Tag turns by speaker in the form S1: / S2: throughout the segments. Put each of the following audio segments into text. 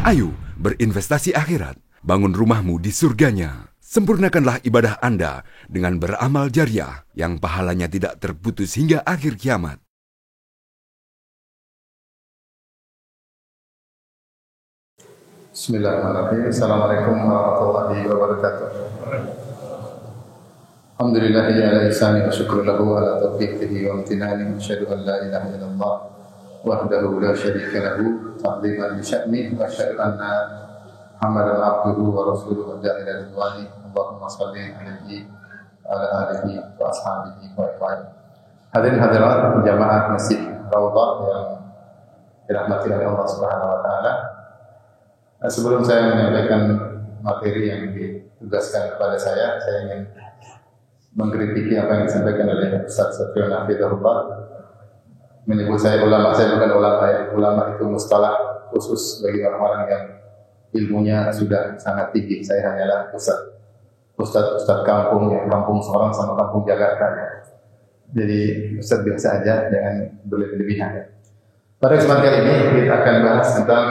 S1: Ayo berinvestasi akhirat, bangun rumahmu di surganya. Sempurnakanlah ibadah Anda dengan beramal jariah yang pahalanya tidak terputus hingga akhir kiamat.
S2: Bismillahirrahmanirrahim. Assalamualaikum warahmatullahi wabarakatuh. Alhamdulillahi ala ihsani wa syukru lahu ala taufiqihi wa amtinani. Asyhadu an la ilaha illallah wahdahu la syarika lahu ta'ziman li sya'nihi wa asyhadu anna Muhammadan abduhu wa rasuluhu da'i ila ridwani. Allahumma shalli alaihi wa ala alihi wa ashabihi wa ikhwani. Hadirin hadirat jamaah Masjid Raudhah yang dirahmati oleh Allah Subhanahu wa taala. Sebelum saya menyampaikan materi yang ditugaskan kepada saya ingin mengkritiki apa yang disampaikan oleh Ustaz Safiul Hafizahullah. Menyebut saya bukan ulama. Ulama itu mustalah khusus bagi orang-orang yang ilmunya sudah sangat tinggi. Saya hanyalah Ustaz kampung, ya, kampung Sorong sama kampung Jakarta. Ya. Jadi Ustaz biasa aja, jangan berlebihan. Pada kesempatan kali ini kita akan bahas tentang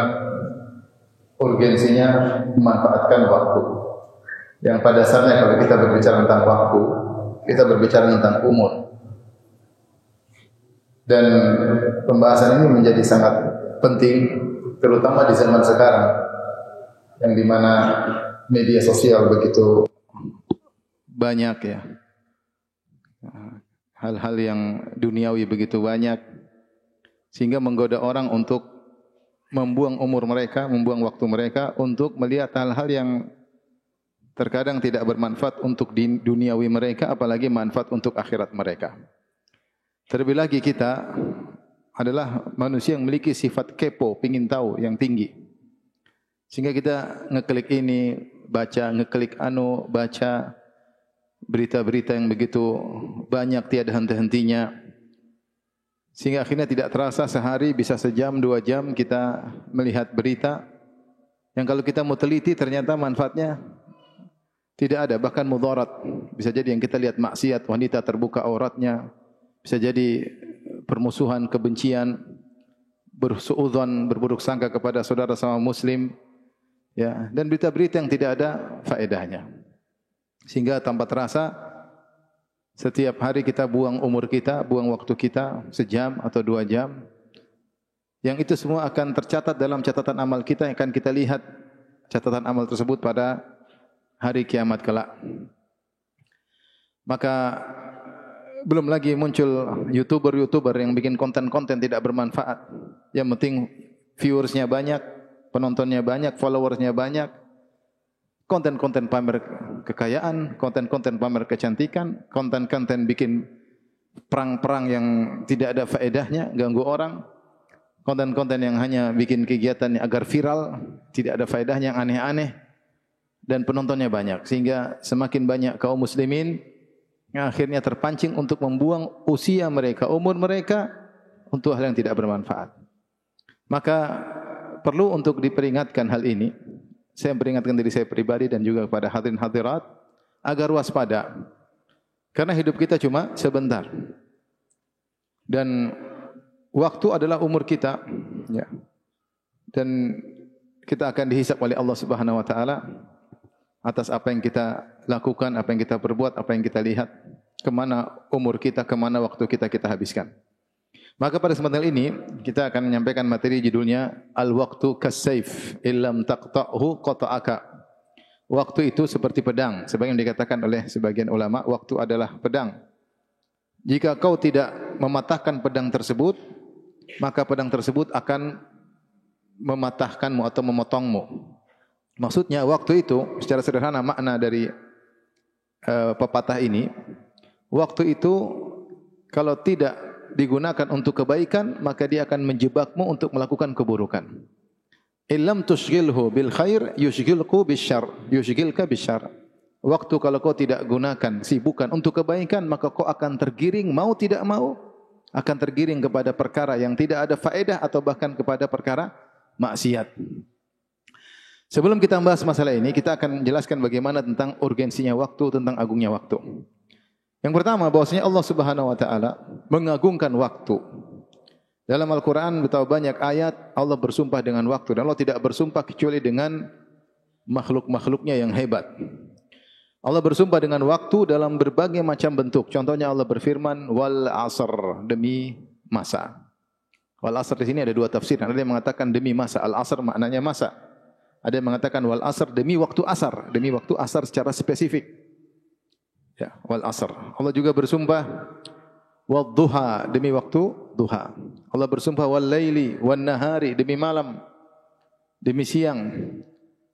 S2: urgensinya memanfaatkan waktu. Yang pada dasarnya kalau kita berbicara tentang waktu, kita berbicara tentang umur. Dan pembahasan ini menjadi sangat penting, terutama di zaman sekarang, yang dimana media sosial begitu banyak ya. Hal-hal yang duniawi begitu banyak, sehingga menggoda orang untuk membuang umur mereka, membuang waktu mereka untuk melihat hal-hal yang terkadang tidak bermanfaat untuk duniawi mereka, apalagi manfaat untuk akhirat mereka. Terlebih lagi kita adalah manusia yang memiliki sifat kepo, pingin tahu yang tinggi. Sehingga kita ngeklik ini, baca berita-berita yang begitu banyak tiada henti-hentinya. Sehingga akhirnya tidak terasa sehari bisa sejam, 2 jam kita melihat berita yang kalau kita mau teliti ternyata manfaatnya tidak ada, bahkan mudarat. Bisa jadi yang kita lihat maksiat, wanita terbuka auratnya, bisa jadi permusuhan, kebencian, bersuudzon, berburuk sangka kepada saudara sama muslim, ya, dan berita-berita yang tidak ada faedahnya. Sehingga tanpa terasa setiap hari kita buang umur kita, buang waktu kita sejam atau 2 jam. Yang itu semua akan tercatat dalam catatan amal kita yang akan kita lihat catatan amal tersebut pada hari kiamat kelak. Maka belum lagi muncul YouTuber yang bikin konten-konten tidak bermanfaat. Yang penting viewersnya banyak, penontonnya banyak, followersnya banyak. Konten-konten pamer kekayaan, konten-konten pamer kecantikan, konten-konten bikin perang-perang yang tidak ada faedahnya, ganggu orang. Konten-konten yang hanya bikin kegiatan agar viral, tidak ada faedahnya, yang aneh-aneh. Dan penontonnya banyak. Sehingga semakin banyak kaum muslimin yang akhirnya terpancing untuk membuang usia mereka, umur mereka untuk hal yang tidak bermanfaat. Maka perlu untuk diperingatkan hal ini. Saya peringatkan diri saya pribadi dan juga kepada hadirin hadirat agar waspada. Karena hidup kita cuma sebentar. Dan waktu adalah umur kita, ya. Dan kita akan dihisab oleh Allah Subhanahu wa taala atas apa yang kita lakukan, apa yang kita perbuat, apa yang kita lihat, kemana umur kita, kemana waktu kita habiskan. Maka pada kesempatan ini kita akan menyampaikan materi judulnya Al-Waqtu Kas-Saif Illam Taqta'hu Qata'aka. Waktu itu seperti pedang. Sebagaimana dikatakan oleh sebagian ulama, waktu adalah pedang. Jika kau tidak mematahkan pedang tersebut, maka pedang tersebut akan mematahkanmu atau memotongmu. Maksudnya waktu itu secara sederhana makna dari pepatah ini, waktu itu kalau tidak digunakan untuk kebaikan maka dia akan menjebakmu untuk melakukan keburukan. Illam tushghilhu bil khair yushghilku yushghilka bisyarr. Waktu kalau kau tidak gunakan, sibukkan untuk kebaikan, maka kau akan tergiring mau tidak mau, akan tergiring kepada perkara yang tidak ada faedah atau bahkan kepada perkara maksiat. Sebelum kita membahas masalah ini, kita akan menjelaskan bagaimana tentang urgensinya waktu, tentang agungnya waktu. Yang pertama, bahwasanya Allah Subhanahu wa taala mengagungkan waktu. Dalam Al-Quran betapa banyak ayat Allah bersumpah dengan waktu. Dan Allah tidak bersumpah kecuali dengan makhluk-makhluknya yang hebat. Allah bersumpah dengan waktu dalam berbagai macam bentuk. Contohnya Allah berfirman, wal asr, demi masa. Wal asr di sini ada dua tafsir. Ada yang mengatakan demi masa. Al asr maknanya masa. Ada yang mengatakan wal asr demi waktu asar. Demi waktu asar secara spesifik. Ya, wal asr. Allah juga bersumpah wad duha, demi waktu duha. Allah bersumpah wal laili wan nahari, demi malam, demi siang.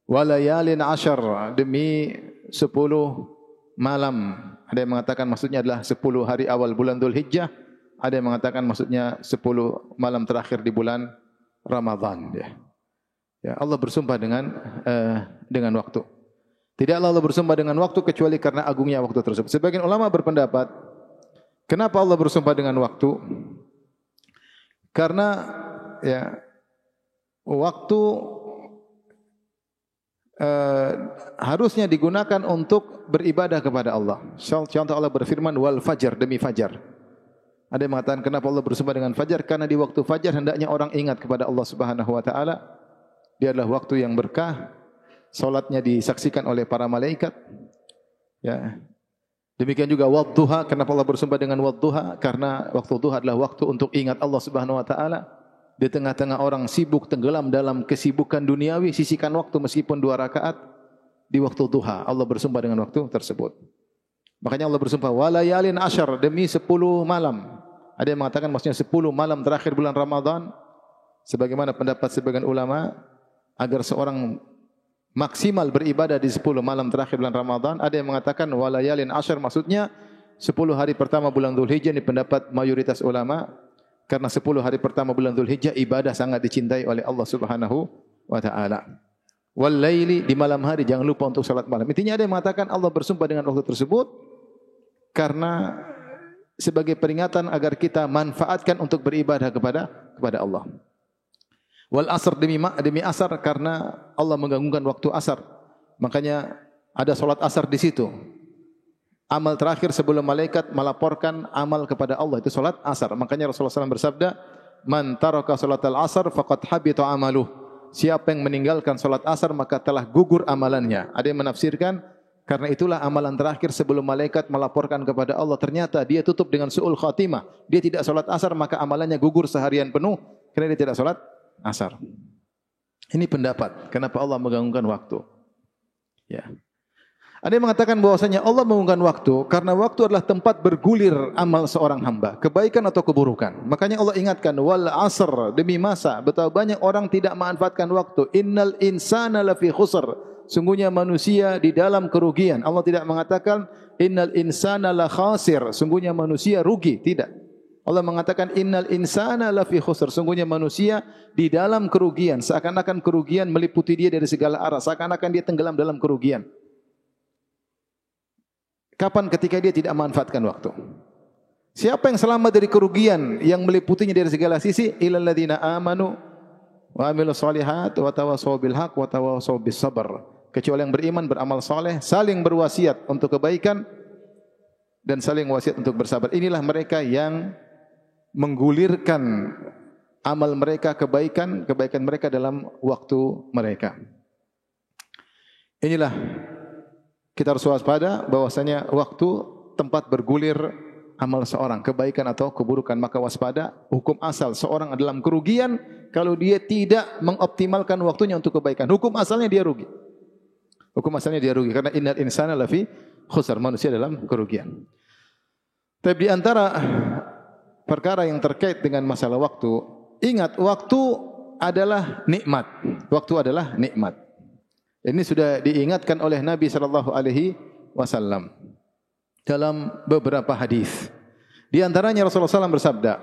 S2: Walayalin ashar, demi 10 malam. Ada yang mengatakan maksudnya adalah 10 hari awal bulan Dzulhijjah. Ada yang mengatakan maksudnya 10 malam terakhir di bulan Ramadan. Ya, Allah bersumpah dengan waktu. Tidaklah Allah bersumpah dengan waktu kecuali karena agungnya waktu tersebut. Sebagian ulama berpendapat, kenapa Allah bersumpah dengan waktu? Karena ya, waktu harusnya digunakan untuk beribadah kepada Allah. Contoh Allah berfirman wal fajar, demi fajar. Ada yang mengatakan kenapa Allah bersumpah dengan fajar? Karena di waktu fajar hendaknya orang ingat kepada Allah Subhanahu wa taala. Dia adalah waktu yang berkah. Salatnya disaksikan oleh para malaikat. Ya. Demikian juga wadduha, kenapa Allah bersumpah dengan wadduha? Karena waktu duha adalah waktu untuk ingat Allah Subhanahu wa taala. Di tengah-tengah orang sibuk tenggelam dalam kesibukan duniawi, sisihkan waktu meskipun 2 rakaat di waktu duha. Allah bersumpah dengan waktu tersebut. Makanya Allah bersumpah walayalin ashar, demi 10 malam. Ada yang mengatakan maksudnya 10 malam terakhir bulan Ramadan. Sebagaimana pendapat sebagian ulama, agar seorang maksimal beribadah di 10 malam terakhir bulan Ramadan. Ada yang mengatakan walayalin ashar, maksudnya 10 hari pertama bulan Dzulhijjah. Ini pendapat mayoritas ulama, karena 10 hari pertama bulan Dzulhijjah ibadah sangat dicintai oleh Allah Subhanahu wa taala. Wal laili, di malam hari jangan lupa untuk salat malam. Intinya ada yang mengatakan Allah bersumpah dengan waktu tersebut karena sebagai peringatan agar kita manfaatkan untuk beribadah kepada Allah. Wal asr, demi asar, karena Allah menggabungkan waktu asar. Makanya ada salat asar di situ. Amal terakhir sebelum malaikat melaporkan amal kepada Allah itu salat asar. Makanya Rasulullah SAW bersabda, "Man taraka salatal asar faqad habita amaluh." Siapa yang meninggalkan salat asar maka telah gugur amalannya. Ada yang menafsirkan karena itulah amalan terakhir sebelum malaikat melaporkan kepada Allah. Ternyata dia tutup dengan su'ul khatimah. Dia tidak salat asar maka amalannya gugur seharian penuh karena dia tidak salat asar. Ini pendapat kenapa Allah menggabungkan waktu. Ya. Ada yang mengatakan bahwasanya Allah menggunakan waktu karena waktu adalah tempat bergulir amal seorang hamba, kebaikan atau keburukan. Makanya Allah ingatkan wal asr, demi masa. Betapa banyak orang tidak memanfaatkan waktu. Innal insana lafi khusr. Sungguhnya manusia di dalam kerugian. Allah tidak mengatakan innal insana la khasir. Sungguhnya manusia rugi, tidak. Allah mengatakan innal insana lafi khusr. Sungguhnya manusia di dalam kerugian, seakan-akan kerugian meliputi dia dari segala arah, seakan-akan dia tenggelam dalam kerugian. Kapan ketika dia tidak memanfaatkan waktu? Siapa yang selamat dari kerugian yang meliputinya dari segala sisi? Illal ladzina amanu wa amilus solihat wa tawassaw bil haqq wa tawassaw bis sabr. Kecuali yang beriman, beramal saleh, saling berwasiat untuk kebaikan dan saling wasiat untuk bersabar. Inilah mereka yang menggulirkan amal mereka, kebaikan mereka dalam waktu mereka. Inilah kita harus waspada bahwasanya waktu tempat bergulir amal seorang, kebaikan atau keburukan. Maka waspada, hukum asal seorang dalam kerugian kalau dia tidak mengoptimalkan waktunya untuk kebaikan. Hukum asalnya dia rugi. Hukum asalnya dia rugi karena innal insana lafi khusr, manusia dalam kerugian. Tapi di antara perkara yang terkait dengan masalah waktu, ingat waktu adalah nikmat. Waktu adalah nikmat. Ini sudah diingatkan oleh Nabi sallallahu alaihi wasallam dalam beberapa hadis. Di antaranya Rasulullah SAW bersabda,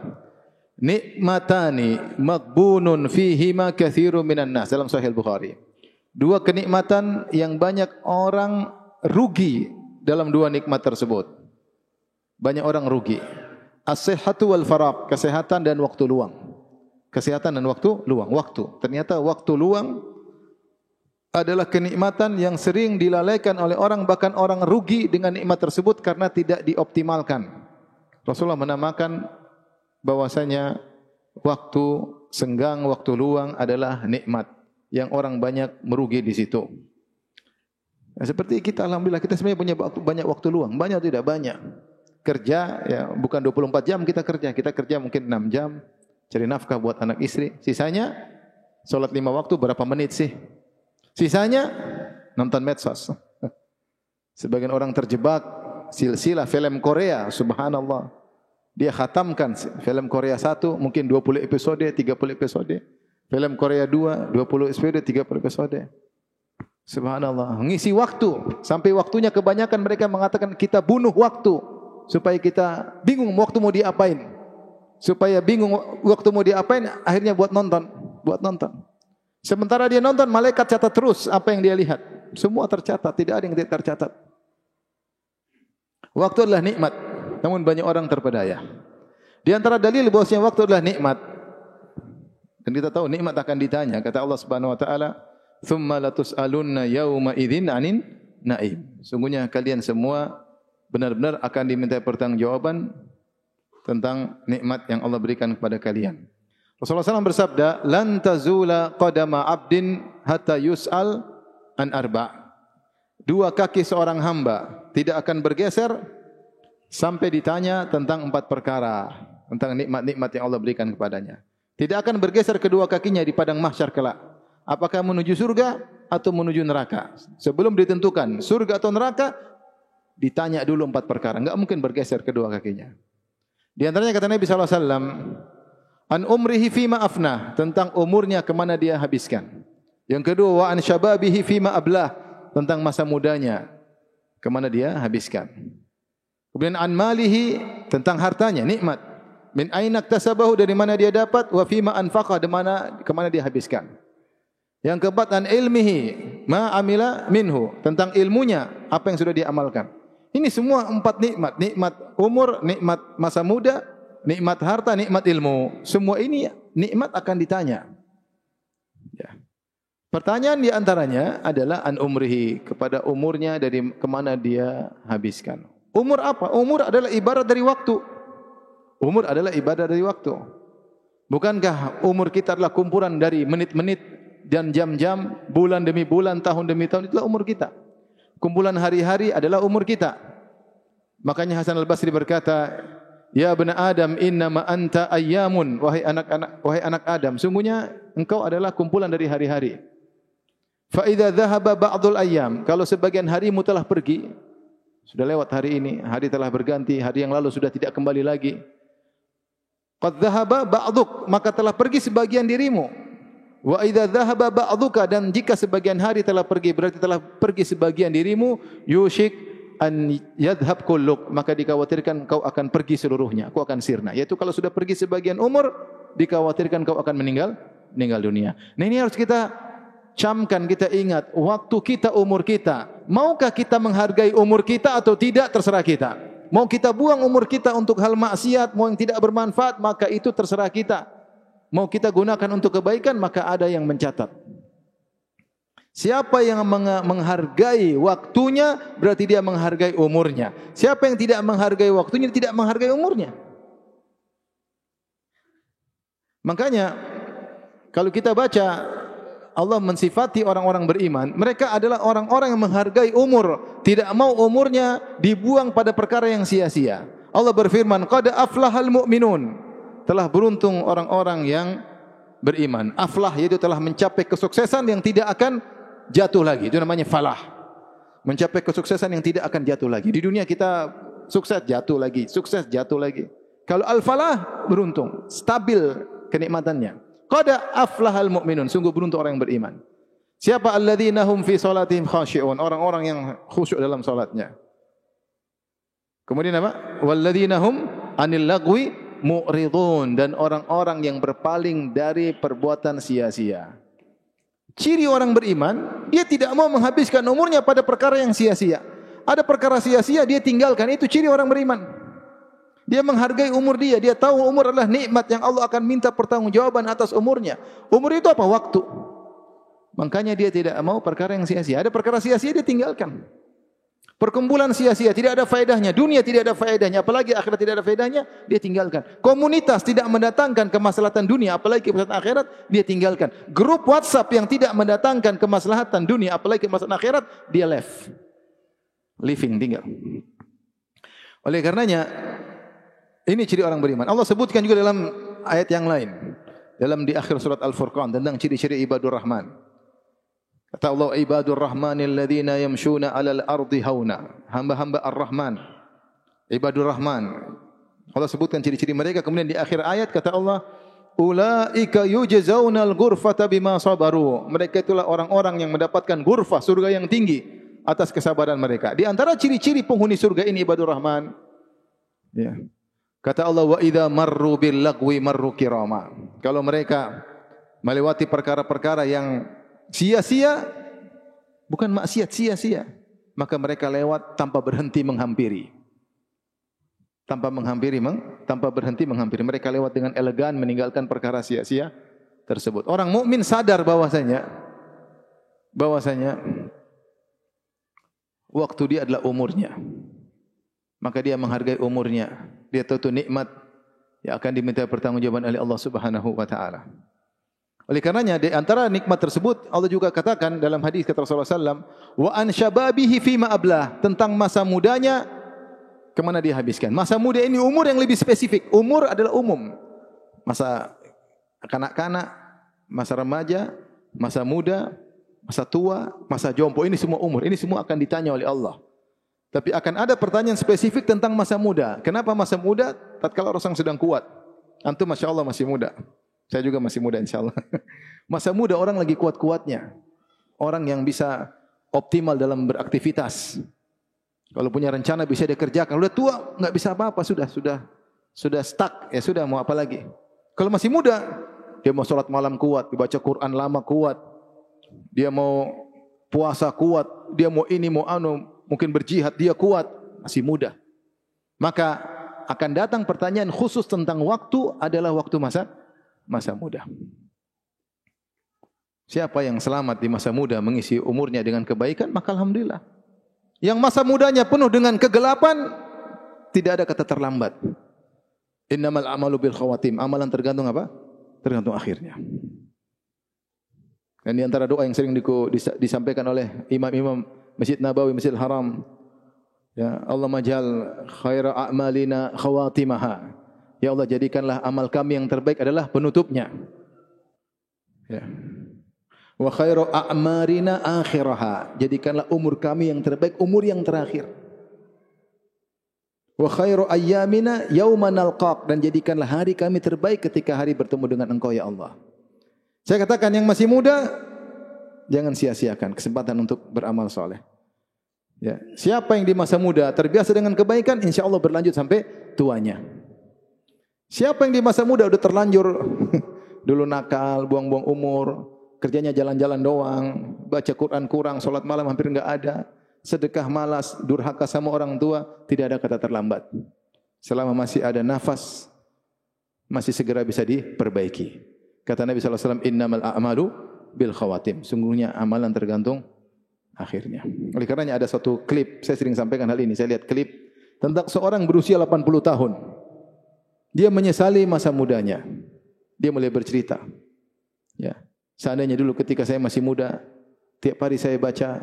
S2: "Nikmatani maghbunun fihima katsirun minan nas." Dalam Sahih Bukhari. 2 kenikmatan yang banyak orang rugi dalam 2 nikmat tersebut. Banyak orang rugi. As-sihhatu wal faragh, kesehatan dan waktu luang. Kesehatan dan waktu luang. Waktu. Ternyata waktu luang adalah kenikmatan yang sering dilalaikan oleh orang, bahkan orang rugi dengan nikmat tersebut karena tidak dioptimalkan. Rasulullah menamakan bahwasanya waktu senggang, waktu luang adalah nikmat yang orang banyak merugi di situ. Nah, seperti kita, alhamdulillah kita sebenarnya punya banyak waktu luang. Banyak atau tidak banyak. Kerja ya bukan 24 jam kita kerja mungkin 6 jam cari nafkah buat anak istri. Sisanya salat 5 waktu berapa menit sih? Sisanya nonton medsos. Sebagian orang terjebak silsilah film Korea, subhanallah. Dia khatamkan film Korea 1 mungkin 20 episode, 30 episode. Film Korea 2 20 episode, 30 episode. Subhanallah, ngisi waktu sampai waktunya kebanyakan mereka mengatakan kita bunuh waktu supaya kita bingung waktu mau diapain. Supaya bingung waktu mau diapain, akhirnya buat nonton. Sementara dia nonton, malaikat catat terus apa yang dia lihat. Semua tercatat, tidak ada yang tidak tercatat. Waktu adalah nikmat, namun banyak orang terpedaya. Di antara dalil bahwasanya waktu adalah nikmat. Dan kita tahu nikmat akan ditanya. Kata Allah Subhanahu wa taala, "Tsumma latus'alunna yauma idzin 'anin na'im." Sungguhnya kalian semua benar-benar akan diminta pertanggungjawaban tentang nikmat yang Allah berikan kepada kalian. Rasulullah SAW bersabda, "Lan tazula qadama 'abdin hatta yus'al an arba'." Dua kaki seorang hamba tidak akan bergeser sampai ditanya tentang 4 perkara, tentang nikmat-nikmat yang Allah berikan kepadanya. Tidak akan bergeser kedua kakinya di padang mahsyar kelak. Apakah menuju surga atau menuju neraka? Sebelum ditentukan surga atau neraka, ditanya dulu 4 perkara. Enggak mungkin bergeser kedua kakinya. Di antaranya kata Nabi sallallahu alaihi wasallam, an umrihi fima afnah, tentang umurnya ke mana dia habiskan. Yang kedua, wa an syababihi fima ablah, tentang masa mudanya ke mana dia habiskan. Kemudian an malihi, tentang hartanya, nikmat. Min aina iktasabahu, dari mana dia dapat, wa fima anfaqa, ke mana dia habiskan. Yang keempat, an ilmihi ma amila minhu, tentang ilmunya apa yang sudah dia amalkan. Ini semua 4 nikmat, nikmat umur, nikmat masa muda, nikmat harta, nikmat ilmu. Semua ini nikmat akan ditanya. Ya. Pertanyaan di antaranya adalah an umrihi, kepada umurnya, dari kemana dia habiskan. Umur apa? Umur adalah ibarat dari waktu. Umur adalah ibadah dari waktu. Bukankah umur kita adalah kumpulan dari menit-menit dan jam-jam, bulan demi bulan, tahun demi tahun, itulah umur kita. Kumpulan hari-hari adalah umur kita. Makanya Hasan Al-Basri berkata, "Ya bani Adam, innama anta ayyamun." Wahai anak Adam, sungguhnya engkau adalah kumpulan dari hari-hari. Fa idza dhahaba ba'dul ayyam, kalau sebagian harimu telah pergi, sudah lewat hari ini, hari telah berganti, hari yang lalu sudah tidak kembali lagi. Qad dhahaba ba'duk, maka telah pergi sebagian dirimu. Wa idza dhahaba ba'duka, dan jika sebagian hari telah pergi, berarti telah pergi sebagian dirimu. Yushik an yadhhab kulluk, maka dikhawatirkan kau akan pergi seluruhnya, kau akan sirna. Yaitu kalau sudah pergi sebagian umur, dikhawatirkan kau akan meninggal dunia. Nah, ini harus kita camkan, kita ingat, waktu kita, umur kita. Maukah kita menghargai umur kita atau tidak, terserah kita. Mau kita buang umur kita untuk hal maksiat, mau yang tidak bermanfaat, maka itu terserah kita. Mau kita gunakan untuk kebaikan, maka ada yang mencatat. Siapa yang menghargai waktunya, berarti dia menghargai umurnya. Siapa yang tidak menghargai waktunya, tidak menghargai umurnya. Makanya, kalau kita baca, Allah mensifati orang-orang beriman, mereka adalah orang-orang yang menghargai umur, tidak mau umurnya dibuang pada perkara yang sia-sia. Allah berfirman, "Qad aflahal mu'minun." Telah beruntung orang-orang yang beriman. Aflah yaitu telah mencapai kesuksesan yang tidak akan jatuh lagi. Itu namanya falah. Mencapai kesuksesan yang tidak akan jatuh lagi. Di dunia kita sukses jatuh lagi, sukses jatuh lagi. Kalau al-falah beruntung, stabil kenikmatannya. Qad aflahal mu'minun, sungguh beruntung orang yang beriman. Siapa alladzina hum fi salatihim khashi'un, orang-orang yang khusyuk dalam salatnya. Kemudian apa? Walladzina hum anil lagwi mu'ridun, dan orang-orang yang berpaling dari perbuatan sia-sia. Ciri orang beriman, dia tidak mau menghabiskan umurnya pada perkara yang sia-sia. Ada perkara sia-sia dia tinggalkan, itu ciri orang beriman. Dia menghargai umur dia, dia tahu umur adalah nikmat yang Allah akan minta pertanggungjawaban atas umurnya. Umur itu apa? Waktu. Makanya dia tidak mau perkara yang sia-sia. Ada perkara sia-sia dia tinggalkan. Perkumpulan sia-sia, tidak ada faedahnya. Dunia tidak ada faedahnya, apalagi akhirat tidak ada faedahnya, dia tinggalkan. Komunitas tidak mendatangkan kemaslahatan dunia, apalagi kemaslahatan akhirat, dia tinggalkan. Grup WhatsApp yang tidak mendatangkan kemaslahatan dunia, apalagi kemaslahatan akhirat, dia left. Living, tinggal. Oleh karenanya, ini ciri orang beriman. Allah sebutkan juga dalam ayat yang lain. Dalam di akhir surat Al-Furqan, tentang ciri-ciri ibadur Rahman. Kata Allah, ibadur rahmanil ladzina yamshuna 'alal ardi hauna. Hamba-hamba Ar-Rahman. Ibadur Rahman. Allah sebutkan ciri-ciri mereka, kemudian di akhir ayat kata Allah, ulaika yujzaunal ghurfata bima sabaru. Mereka itulah orang-orang yang mendapatkan ghurfah, surga yang tinggi atas kesabaran mereka. Di antara ciri-ciri penghuni surga ini ibadur Rahman. Ya. Kata Allah, wa idza marru bil lagwi marru kirama. Kalau mereka melewati perkara-perkara yang sia-sia, bukan maksiat, sia-sia, maka mereka lewat tanpa berhenti menghampiri. Tanpa berhenti menghampiri. Mereka lewat dengan elegan meninggalkan perkara sia-sia tersebut. Orang mukmin sadar bahwasanya waktu dia adalah umurnya. Maka dia menghargai umurnya. Dia tahu nikmat yang akan diminta pertanggungjawaban oleh Allah Subhanahu wa taala. Oleh karenanya di antara nikmat tersebut Allah juga katakan dalam hadis kata Rasulullah SAW, wa an syababihi fima ablah, tentang masa mudanya kemana dia habiskan. Masa muda ini umur yang lebih spesifik. Umur adalah umum. Masa kanak-kanak, masa remaja, masa muda, masa tua, masa jompo, ini semua umur. Ini semua akan ditanya oleh Allah. Tapi akan ada pertanyaan spesifik tentang masa muda. Kenapa masa muda? Tatkala orang sedang kuat. Antum Masya Allah masih muda. Saya juga masih muda insyaAllah. Masa muda orang lagi kuat-kuatnya. Orang yang bisa optimal dalam beraktivitas. Kalau punya rencana bisa dia kerjakan. Sudah tua, enggak bisa apa-apa. Sudah stuck. Ya sudah, mau apa lagi. Kalau masih muda, dia mau sholat malam kuat. Dibaca Quran lama kuat. Dia mau puasa kuat. Dia mau ini, mau anu. Mungkin berjihad, dia kuat. Masih muda. Maka akan datang pertanyaan khusus tentang waktu adalah waktu masa muda. Siapa yang selamat di masa muda mengisi umurnya dengan kebaikan, maka alhamdulillah. Yang masa mudanya penuh dengan kegelapan, tidak ada kata terlambat. Innamal a'malu bil khawatim. Amalan tergantung apa? Tergantung akhirnya. Dan di antara doa yang sering disampaikan oleh imam-imam Masjid Nabawi, Masjidil Haram, ya Allah majal khaira a'malina khawatimaha. Ya Allah, jadikanlah amal kami yang terbaik adalah penutupnya. Ya. Wa khairu a'marina akhiraha. Jadikanlah umur kami yang terbaik, umur yang terakhir. Wa khairu ayyamina yauma nalqaq, dan jadikanlah hari kami terbaik ketika hari bertemu dengan Engkau ya Allah. Saya katakan yang masih muda jangan sia-siakan kesempatan untuk beramal soleh. Ya, siapa yang di masa muda terbiasa dengan kebaikan, insya-Allah berlanjut sampai tuanya. Siapa yang di masa muda sudah terlanjur dulu nakal, buang-buang umur, kerjanya jalan-jalan doang, baca Quran kurang, salat malam hampir enggak ada, sedekah malas, durhaka sama orang tua, tidak ada kata terlambat. Selama masih ada nafas, masih segera bisa diperbaiki. Kata Nabi sallallahu alaihi wasallam, innamal a'malu bil khawatim. Sungguhnya amalan tergantung akhirnya. Oleh karenanya ada satu klip, saya sering sampaikan hal ini, saya lihat klip tentang seorang berusia 80 tahun. Dia menyesali masa mudanya. Dia mulai bercerita. Ya, seandainya dulu ketika saya masih muda, tiap hari saya baca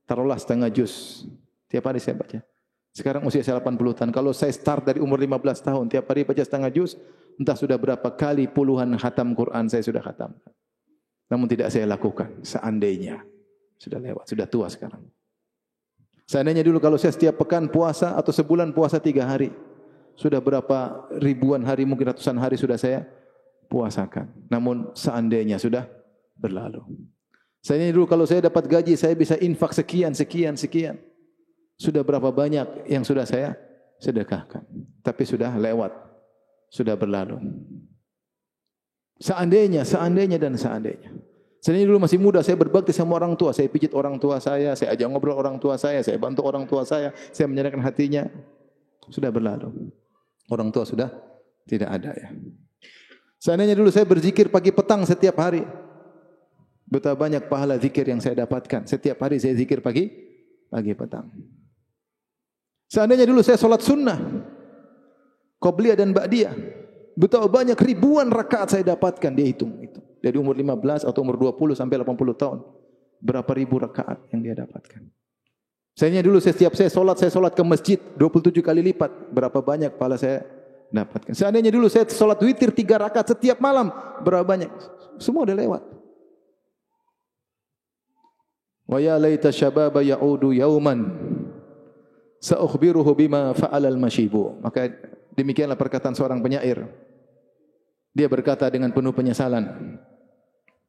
S2: taruhlah setengah juz. Tiap hari saya baca. Sekarang usia saya 80 tahun. Kalau saya start dari umur 15 tahun, tiap hari baca setengah juz, entah sudah berapa kali puluhan khatam Quran saya sudah khatam. Namun tidak saya lakukan. Seandainya sudah lewat, sudah tua sekarang. Seandainya dulu kalau saya setiap pekan puasa atau sebulan puasa 3 hari, sudah berapa ribuan hari, mungkin ratusan hari sudah saya puasakan. Namun seandainya sudah berlalu. Seandainya dulu kalau saya dapat gaji, saya bisa infak sekian. Sudah berapa banyak yang sudah saya sedekahkan. Tapi sudah lewat, sudah berlalu. Seandainya. Seandainya dulu masih muda, saya berbakti sama orang tua. Saya pijit orang tua saya ajak ngobrol orang tua saya bantu orang tua saya menyenangkan hatinya. Sudah berlalu. Orang tua sudah tidak ada ya. Seandainya dulu saya berzikir pagi petang setiap hari. Betapa banyak pahala zikir yang saya dapatkan. Setiap hari saya zikir pagi petang. Seandainya dulu saya salat sunnah, Qobliyah dan Ba'diyah, betapa banyak ribuan rakaat saya dapatkan, dia hitung itu. Dari umur 15 atau umur 20 sampai 80 tahun. Berapa ribu rakaat yang dia dapatkan. Seandainya dulu setiap saya salat ke masjid 27 kali lipat, berapa banyak pahala saya dapatkan. Seandainya dulu saya salat witir 3 rakaat setiap malam, berapa banyak? Semua sudah lewat. Wa ya laita syababa ya'udu yauman sa'ukhbiruhu bima fa'ala al-mashibu. Maka demikianlah perkataan seorang penyair. Dia berkata dengan penuh penyesalan.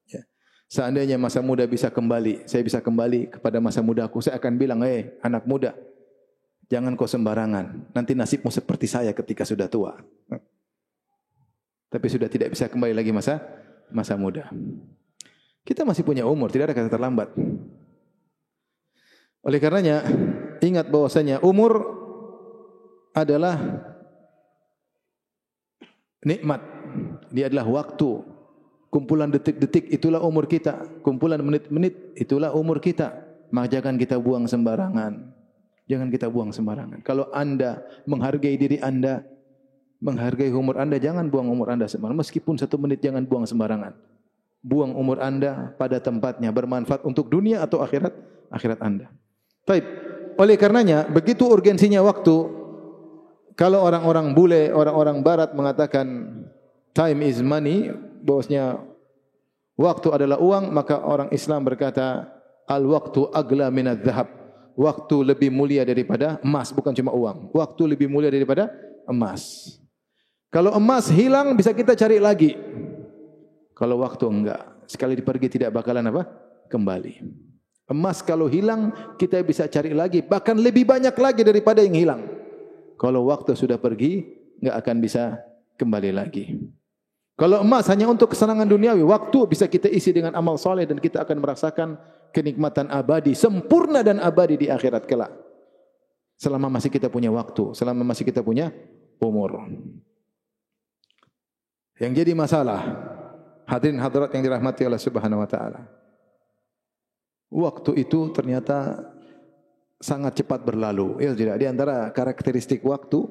S2: Ya. Seandainya masa muda bisa kembali, saya bisa kembali kepada masa mudaku, saya akan bilang, anak muda, jangan kau sembarangan. Nanti nasibmu seperti saya ketika sudah tua. Tapi sudah tidak bisa kembali lagi masa muda. Kita masih punya umur, tidak ada kata terlambat. Oleh karenanya, ingat bahwasanya umur adalah nikmat. Dia adalah waktu. Kumpulan detik-detik itulah umur kita. Kumpulan menit-menit itulah umur kita. Maka jangan kita buang sembarangan. Jangan kita buang sembarangan. Kalau anda menghargai diri anda, menghargai umur anda, jangan buang umur anda sembarangan. Meskipun 1 menit, jangan buang sembarangan. Buang umur anda pada tempatnya, bermanfaat untuk dunia atau akhirat anda. Baik. Oleh karenanya, begitu urgensinya waktu. Kalau orang-orang bule, orang-orang barat mengatakan time is money, bahwasanya waktu adalah uang, maka orang Islam berkata al-waqtu agla minadz zahab. Waktu lebih mulia daripada emas, bukan cuma uang. Waktu lebih mulia daripada emas. Kalau emas hilang bisa kita cari lagi. Kalau waktu enggak, sekali pergi tidak bakalan kembali. Emas kalau hilang kita bisa cari lagi, bahkan lebih banyak lagi daripada yang hilang. Kalau waktu sudah pergi, enggak akan bisa kembali lagi. Kalau emas hanya untuk kesenangan duniawi, waktu bisa kita isi dengan amal soleh dan kita akan merasakan kenikmatan abadi, sempurna dan abadi di akhirat kelak. Selama masih kita punya waktu, selama masih kita punya umur. Yang jadi masalah, hadirin hadirat yang dirahmati Allah Subhanahu wa taala. Waktu itu ternyata sangat cepat berlalu. Ya tidak, di antara karakteristik waktu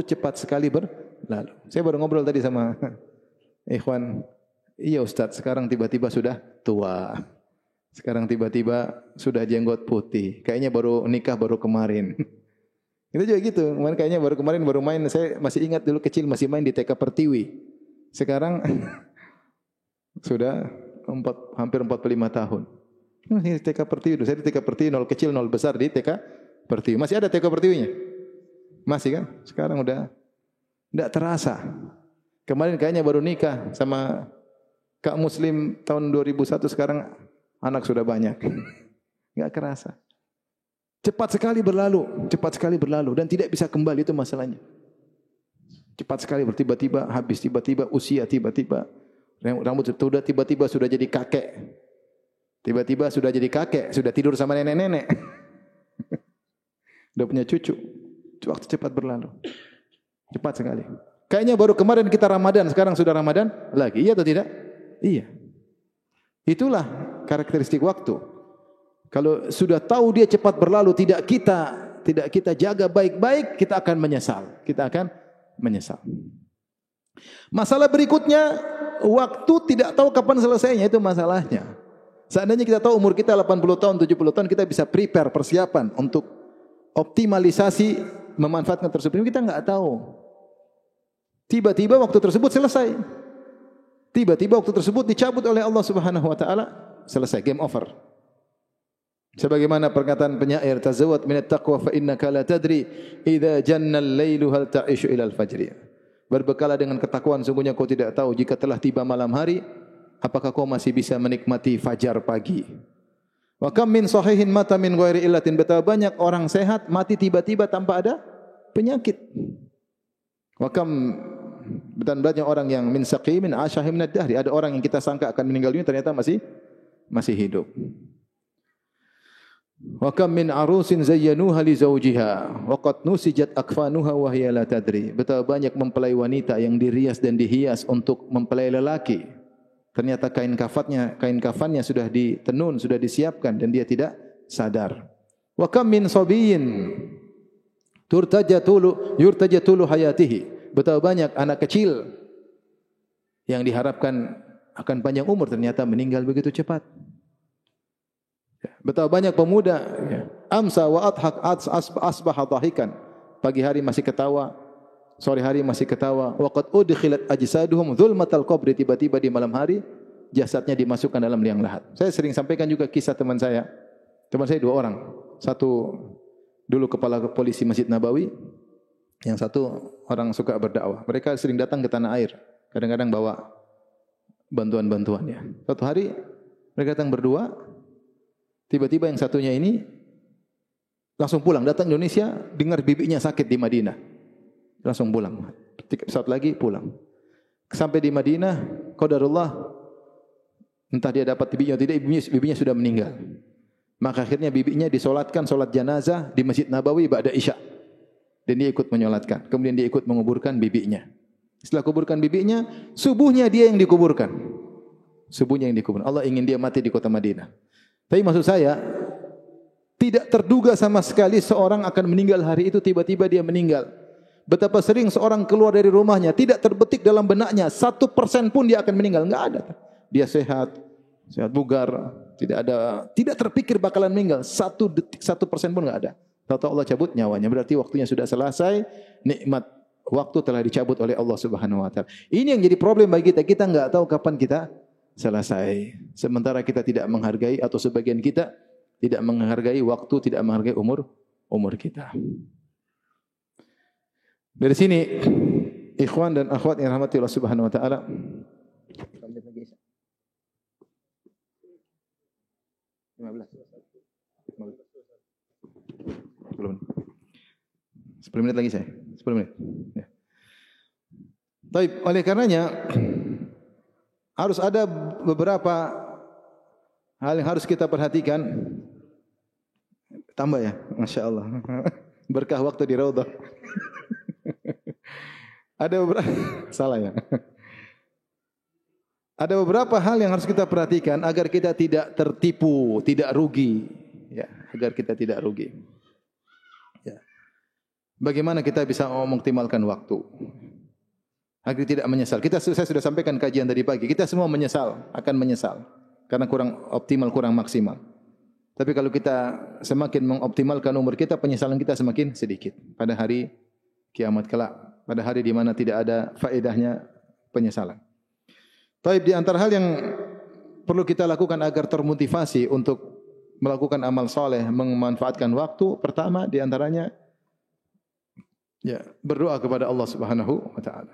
S2: cepat sekali berlalu. Saya baru ngobrol tadi sama ikhwan, iya Ustaz, sekarang tiba-tiba sudah tua. Sekarang tiba-tiba sudah jenggot putih. Kayaknya baru nikah baru kemarin. Itu juga gitu. Kemarin kayaknya baru kemarin baru main. Saya masih ingat dulu kecil masih main di TK Pertiwi. Sekarang sudah hampir 45 tahun. Ini TK Pertiwi. Saya di TK Pertiwi 0 kecil 0 besar di TK Pertiwi. Masih ada TK Pertiwinya? Masih kan? Sekarang udah tidak terasa. Kemarin kayaknya baru nikah sama Kak Muslim tahun 2001, sekarang anak sudah banyak. Enggak kerasa. Cepat sekali berlalu dan tidak bisa kembali, itu masalahnya. Cepat sekali tiba-tiba habis, tiba-tiba usia, tiba-tiba rambut sudah tiba-tiba sudah jadi kakek. Tiba-tiba sudah jadi kakek, sudah tidur sama nenek-nenek. Sudah punya cucu. Waktu cepat berlalu. Cepat sekali. Kayaknya baru kemarin kita Ramadan, sekarang sudah Ramadan lagi. Iya atau tidak? Iya. Itulah karakteristik waktu. Kalau sudah tahu dia cepat berlalu, tidak kita jaga baik-baik, kita akan menyesal. Masalah berikutnya, waktu tidak tahu kapan selesainya, itu masalahnya. Seandainya kita tahu umur kita 80 tahun, 70 tahun, kita bisa prepare, persiapan untuk optimalisasi memanfaatkan tersebut. Kita enggak tahu. Tiba-tiba waktu tersebut selesai. Tiba-tiba waktu tersebut dicabut oleh Allah Subhanahu wa taala, selesai, game over. Sebagaimana perkataan penyair, tazawwad minat taqwa fa innaka la tadri idza janna al-lailu hal ta'ishu ila al-fajr. Berbekalah dengan ketakwaan, sungguhnya kau tidak tahu jika telah tiba malam hari, apakah kau masih bisa menikmati fajar pagi. Wa kam min sahihin mata min ghairi illatin, betapa banyak orang sehat mati tiba-tiba tanpa ada penyakit. Wa kam dan banyak orang yang min saqimin asyahi min ad-dahri, ada orang yang kita sangka akan meninggal dunia ternyata masih hidup. Wa kam min arusin zayyanuha li zawjiha wa qad nusijat akfanuha wa hiya la tadri. Betapa banyak mempelai wanita yang dirias dan dihias untuk mempelai lelaki. Ternyata kain kafannya sudah ditenun, sudah disiapkan dan dia tidak sadar. Wa kam min sabiyyin Yurtaja tulu hayatihi. Betapa banyak anak kecil yang diharapkan akan panjang umur ternyata meninggal begitu cepat. Betapa banyak pemuda amsa wa adhak asbaha dhahikan. Pagi hari masih ketawa, sore hari masih ketawa. Wa qad udkhilat ajsaduhum dzulmatal qabri, tiba-tiba di malam hari jasadnya dimasukkan dalam liang lahat. Saya sering sampaikan juga kisah teman saya. Teman saya 2 orang. Satu dulu kepala polisi Masjid Nabawi, yang satu orang suka berdakwah. Mereka sering datang ke tanah air, kadang-kadang bawa bantuan-bantuannya. Suatu hari mereka datang berdua, tiba-tiba yang satunya ini langsung pulang, datang Indonesia, dengar bibinya sakit di Madinah. Langsung pulang. Saat lagi pulang. Sampai di Madinah, qadarullah, entah dia dapat bibinya atau tidak, bibinya sudah meninggal. Maka akhirnya bibinya disolatkan solat jenazah di Masjid Nabawi ba'da Isya. Dan dia ikut menyolatkan. Kemudian dia ikut menguburkan bibinya. Setelah kuburkan bibinya, subuhnya dia yang dikuburkan. Subuhnya yang dikuburkan. Allah ingin dia mati di kota Madinah. Tapi maksud saya, tidak terduga sama sekali seorang akan meninggal hari itu, tiba-tiba dia meninggal. Betapa sering seorang keluar dari rumahnya, tidak terbetik dalam benaknya, 1% pun dia akan meninggal. Enggak ada. Dia sehat bugar, tidak terpikir bakalan meninggal. 1 detik, 1% pun enggak ada. Tahu Allah cabut nyawanya, berarti waktunya sudah selesai, nikmat waktu telah dicabut oleh Allah Subhanahu wa taala. Ini yang jadi problem bagi kita. Kita enggak tahu kapan kita selesai. Sementara kita tidak menghargai, atau sebagian kita tidak menghargai waktu, tidak menghargai umur kita. Dari sini, ikhwan dan akhwat yang rahmati Allah Subhanahu wa taala, belum. 10 menit lagi saya. 10 menit. Ya. Baik, oleh karenanya harus ada beberapa hal yang harus kita perhatikan. Tambah ya, Masya Allah. Berkah waktu di Raudhah. Ada beberapa salah ya. Ada beberapa hal yang harus kita perhatikan agar kita tidak tertipu, tidak rugi, ya, agar kita tidak rugi. Ya. Bagaimana kita bisa mengoptimalkan waktu agar tidak menyesal? Saya sudah sampaikan kajian tadi pagi. Kita semua akan menyesal karena kurang optimal, kurang maksimal. Tapi kalau kita semakin mengoptimalkan umur kita, penyesalan kita semakin sedikit. Pada hari kiamat kelak, pada hari di mana tidak ada faedahnya penyesalan. Taib, di antara hal yang perlu kita lakukan agar termotivasi untuk melakukan amal soleh, memanfaatkan waktu, pertama di antaranya ya, berdoa kepada Allah Subhanahu wa taala.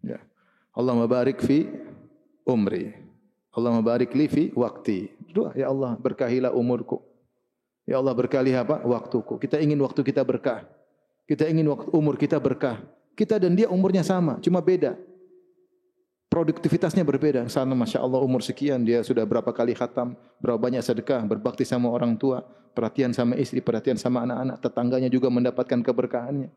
S2: Ya. Allahumma barik fi umri. Allahumma barik li fi waqti. Doa, ya Allah, berkahilah umurku. Ya Allah, berkahilah waktuku. Kita ingin waktu kita berkah. Kita ingin umur kita berkah. Kita dan dia umurnya sama, cuma beda. Produktivitasnya berbeda. Sana Masya Allah umur sekian, dia sudah berapa kali khatam, berapa banyak sedekah, berbakti sama orang tua, perhatian sama istri, perhatian sama anak-anak, tetangganya juga mendapatkan keberkahannya.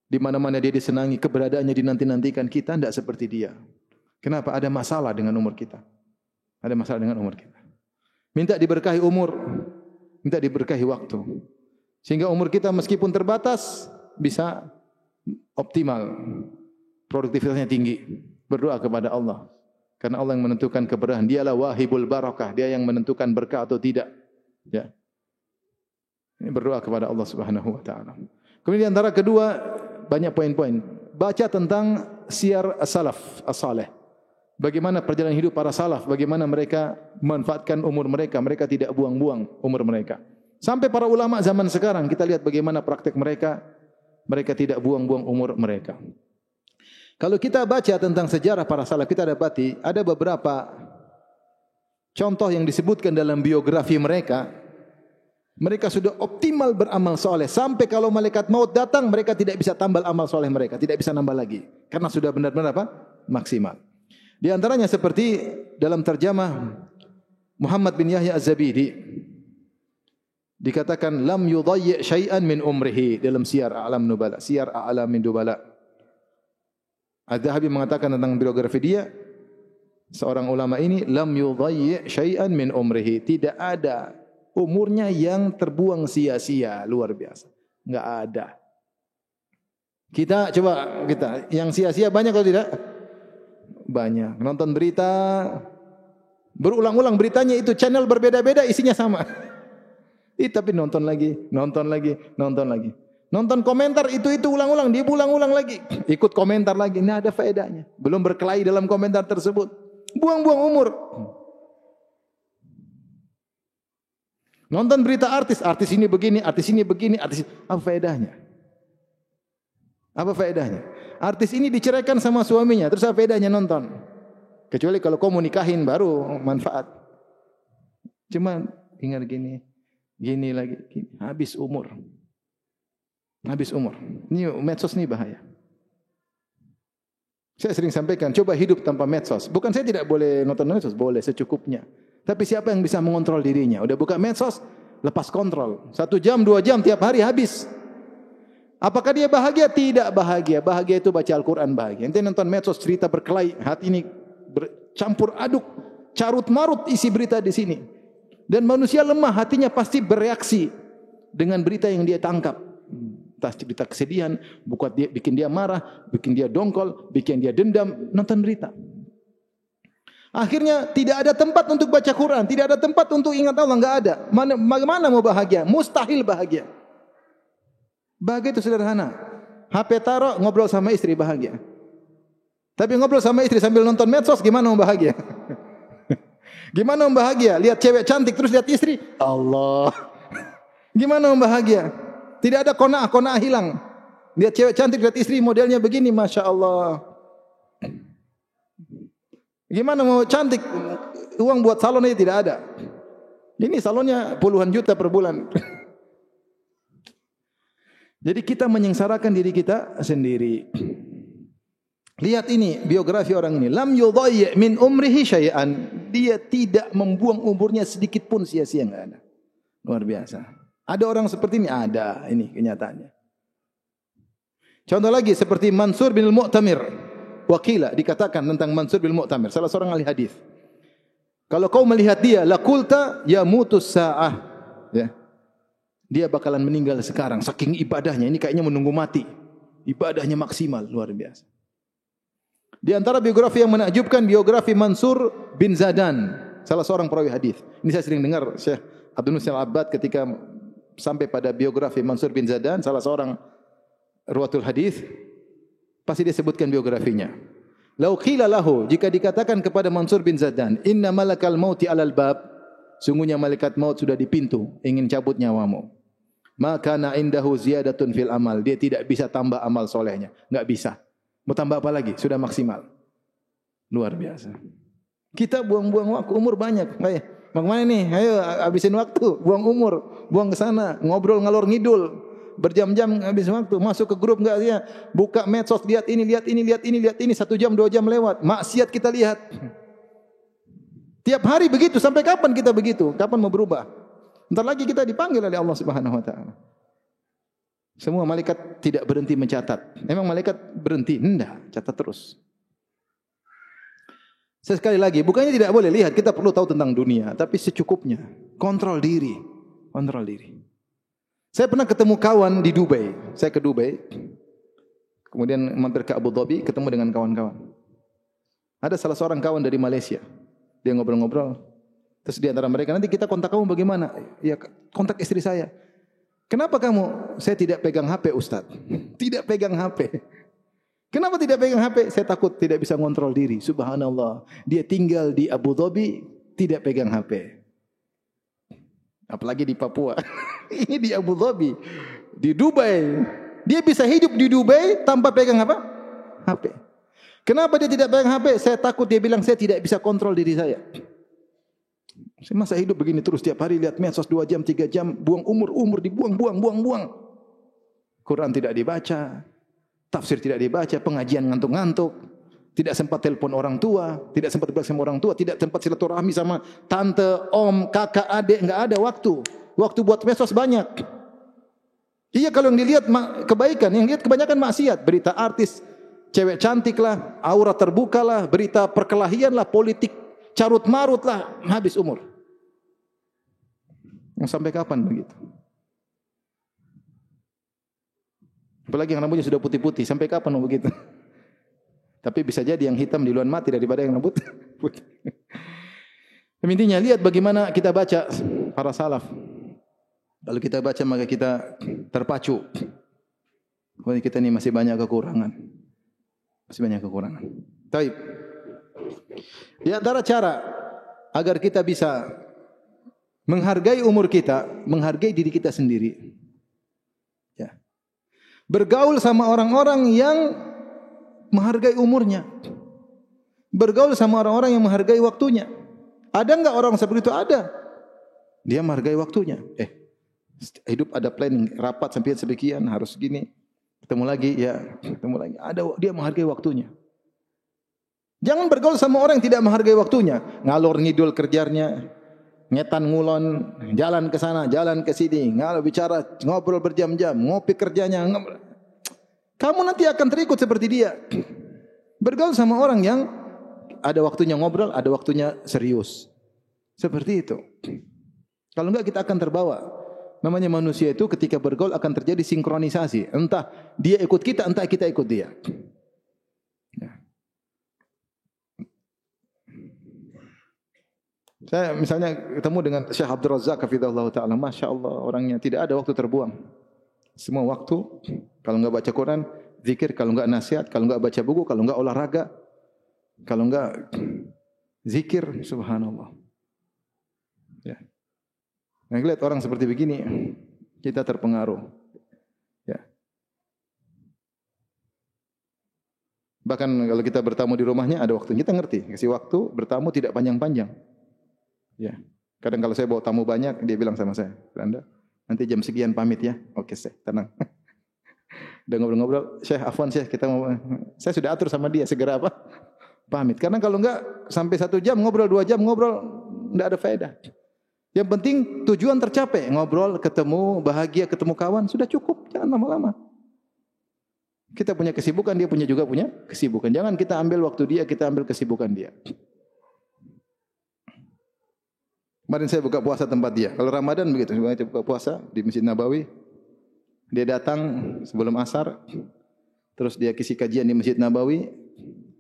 S2: Di mana-mana dia disenangi, keberadaannya dinanti-nantikan. Kita tidak seperti dia. Kenapa? Ada masalah dengan umur kita. Ada masalah dengan umur kita. Minta diberkahi umur, minta diberkahi waktu. Sehingga umur kita meskipun terbatas, bisa optimal. Produktivitasnya tinggi. Berdoa kepada Allah. Karena Allah yang menentukan keberkahan. Dialah wahibul barakah. Dia yang menentukan berkah atau tidak. Ya. Ini berdoa kepada Allah Subhanahu wa taala. Kemudian antara kedua, banyak poin-poin. Baca tentang syiar as-salaf, as-salih. Bagaimana perjalanan hidup para salaf, bagaimana mereka memanfaatkan umur mereka. Mereka tidak buang-buang umur mereka. Sampai para ulama zaman sekarang, kita lihat bagaimana praktek mereka. Mereka tidak buang-buang umur mereka. Kalau kita baca tentang sejarah para salaf, kita dapati ada beberapa contoh yang disebutkan dalam biografi mereka. Mereka sudah optimal beramal soleh. Sampai kalau malaikat maut datang, mereka tidak bisa tambah amal soleh mereka. Tidak bisa nambah lagi. Karena sudah benar-benar maksimal. Di antaranya seperti dalam terjemah Muhammad bin Yahya Az-Zabidi. Dikatakan, lam yudayyi' syai'an min umrihi. Dalam Syiar A'lam Nubala. Syiar A'lam min Nubala. Az-Zahabi mengatakan tentang biografi dia, seorang ulama ini, lam yudayyi' syai'an min umrihi. Tidak ada umurnya yang terbuang sia-sia, luar biasa. Enggak ada. Kita yang sia-sia banyak atau tidak? Banyak. Nonton berita berulang-ulang, beritanya itu channel berbeda-beda isinya sama. Tapi nonton lagi. Nonton komentar itu ulang-ulang, dia ulang-ulang lagi. Ikut komentar lagi, enggak ada faedahnya. Belum berkelahi dalam komentar tersebut. Buang-buang umur. Nonton berita artis ini begini, artis apa faedahnya? Apa faedahnya? Artis ini diceraikan sama suaminya, terus apa faedahnya nonton? Kecuali kalau kau mau nikahin baru manfaat. Cuma ingat gini lagi, habis umur. Ini medsos ini bahaya. Saya sering sampaikan, coba hidup tanpa medsos. Bukan saya tidak boleh nonton medsos, boleh secukupnya. Tapi siapa yang bisa mengontrol dirinya? Udah buka medsos, lepas kontrol. 1 jam, 2 jam tiap hari habis. Apakah dia bahagia? Tidak bahagia. Bahagia itu baca Al-Quran bahagia. Nanti nonton medsos cerita berkelahi, hati ini bercampur aduk, carut marut isi berita di sini. Dan manusia lemah, hatinya pasti bereaksi dengan berita yang dia tangkap. Entah cerita kesedihan, bikin dia marah, bikin dia dongkol, bikin dia dendam, nonton berita. Akhirnya tidak ada tempat untuk baca Quran, tidak ada tempat untuk ingat Allah, enggak ada. Bagaimana mau bahagia? Mustahil bahagia. Bahagia itu sederhana. HP taruh, ngobrol sama istri bahagia. Tapi ngobrol sama istri sambil nonton medsos, gimana mau bahagia? Gimana mau bahagia? Lihat cewek cantik terus lihat istri, Allah. Gimana mau bahagia? Tidak ada qanaah hilang. Lihat cewek cantik lihat istri modelnya begini, Masya Allah. Gimana mau cantik? Uang buat salon aja tidak ada. Ini salonnya puluhan juta per bulan. Jadi kita menyengsarakan diri kita sendiri. Lihat ini biografi orang ini. Lam yudhayyi' min umrihi syai'an. Dia tidak membuang umurnya sedikit pun sia-sia, enggak ada. Luar biasa. Ada orang seperti ini? Ada. Ini kenyataannya. Contoh lagi seperti Mansur bin Al-Mu'tamir. Wakila dikatakan tentang Mansur bin Mu'tamir, salah seorang ahli hadis. Kalau kau melihat dia, laqulta yamutus sa'ah. Ya. Dia bakalan meninggal sekarang saking ibadahnya. Ini kayaknya menunggu mati. Ibadahnya maksimal, luar biasa. Di antara biografi yang menakjubkan biografi Mansur bin Zadan, salah seorang perawi hadis. Ini saya sering dengar Syekh Abdul Muhsin Al-Abbad ketika sampai pada biografi Mansur bin Zadan, salah seorang ruwatul hadis. Pasti dia sebutkan biografinya. Lau qila lahu, jika dikatakan kepada Mansur bin Zadan, inna malakal mauti alal bab, sungguhnya malaikat maut sudah di pintu, ingin cabut nyawamu. Maka na indahu ziyadatun fil amal, dia tidak bisa tambah amal solehnya, enggak bisa. Mau tambah apa lagi? Sudah maksimal. Luar biasa. Kita buang-buang waktu, umur banyak. Ayo, bagaimana nih? Ayo habisin waktu, buang umur, buang ke sana, ngobrol ngalor ngidul. Berjam-jam habis waktu, masuk ke grup enggak ya, buka medsos, lihat ini, 1 jam 2 jam lewat, maksiat kita lihat. Tiap hari begitu, sampai kapan kita begitu? Kapan mau berubah? Entar lagi kita dipanggil oleh Allah Subhanahu wa taala. Semua malaikat tidak berhenti mencatat. Memang malaikat berhenti? Enggak, catat terus. Sekali lagi, bukannya tidak boleh lihat, kita perlu tahu tentang dunia, tapi secukupnya. Kontrol diri. Saya pernah ketemu kawan di Dubai. Saya ke Dubai. Kemudian mampir ke Abu Dhabi, ketemu dengan kawan-kawan. Ada salah seorang kawan dari Malaysia. Dia ngobrol-ngobrol. Terus di antara mereka, nanti kita kontak kamu bagaimana? Ya, kontak istri saya. Kenapa kamu? Saya tidak pegang HP, Ustaz. Tidak pegang HP. Kenapa tidak pegang HP? Saya takut tidak bisa ngontrol diri. Subhanallah. Dia tinggal di Abu Dhabi, tidak pegang HP. Apalagi di Papua. Ini di Abu Dhabi. Di Dubai. Dia bisa hidup di Dubai tanpa pegang apa? HP. Kenapa dia tidak pegang HP? Saya takut dia bilang saya tidak bisa kontrol diri saya. Saya masa hidup begini terus tiap hari lihat medsos 2 jam, 3 jam, buang umur dibuang. Quran tidak dibaca, tafsir tidak dibaca, pengajian ngantuk-ngantuk. Tidak sempat telepon orang tua, tidak sempat berbicara sama orang tua, tidak sempat silaturahmi sama tante, om, kakak, adik, enggak ada waktu. Waktu buat medsos banyak. Iya kalau yang dilihat kebaikan, yang lihat kebanyakan maksiat, berita artis, cewek cantik lah, aura terbuka lah, berita perkelahian lah, politik carut marut lah, habis umur. Mau sampai kapan begitu? Apalagi yang rambutnya sudah putih-putih, sampai kapan mau begitu? Tapi bisa jadi yang hitam di luar mati daripada yang rambut putih. Intinya lihat bagaimana kita baca para salaf. Kalau kita baca maka kita terpacu. Bahwa kita ini masih banyak kekurangan. Masih banyak kekurangan. Taib. Di antara cara agar kita bisa menghargai umur kita, menghargai diri kita sendiri. Ya. Bergaul sama orang-orang yang menghargai umurnya. Bergaul sama orang-orang yang menghargai waktunya. Ada enggak orang seperti itu? Ada. Dia menghargai waktunya. Hidup ada planning, rapat sampai sebegian, harus gini. Ketemu lagi, ya, ketemu lagi. Ada, dia menghargai waktunya. Jangan bergaul sama orang yang tidak menghargai waktunya. Ngalor ngidul kerjanya, ngetan ngulon, jalan ke sana, jalan ke sini, ngalor bicara, ngobrol berjam-jam, ngopi kerjanya. Kamu nanti akan terikut seperti dia. Bergaul sama orang yang ada waktunya ngobrol, ada waktunya serius. Seperti itu. Kalau enggak kita akan terbawa. Namanya manusia itu ketika bergaul akan terjadi sinkronisasi. Entah dia ikut kita, entah kita ikut dia. Ya. Saya misalnya ketemu dengan Syekh Abdul Razak hafizahullah taala, Masya Allah orangnya tidak ada waktu terbuang. Semua waktu, kalau enggak baca Quran, zikir, kalau enggak nasihat, kalau enggak baca buku, kalau enggak olahraga, kalau enggak zikir, subhanallah. Ya. Nah, lihat orang seperti begini, kita terpengaruh. Ya. Bahkan kalau kita bertamu di rumahnya ada waktu, kita ngerti, kasih waktu bertamu tidak panjang-panjang. Ya. Kadang kalau saya bawa tamu banyak, dia bilang sama saya, Anda nanti jam sekian pamit ya. Oke, Syekh, tenang. Udah ngobrol-ngobrol, Syekh, afwan Syekh, kita mau, saya sudah atur sama dia segera apa? Pamit. Karena kalau enggak sampai 1 jam ngobrol, 2 jam ngobrol, enggak ada faedah. Yang penting tujuan tercapai, ngobrol, ketemu, bahagia, ketemu kawan, sudah cukup, jangan lama-lama. Kita punya kesibukan, dia juga punya kesibukan. Jangan kita ambil waktu dia, kita ambil kesibukan dia. Kemarin saya buka puasa tempat dia. Kalau Ramadan begitu, saya buka puasa di Masjid Nabawi. Dia datang sebelum asar, terus dia isi kajian di Masjid Nabawi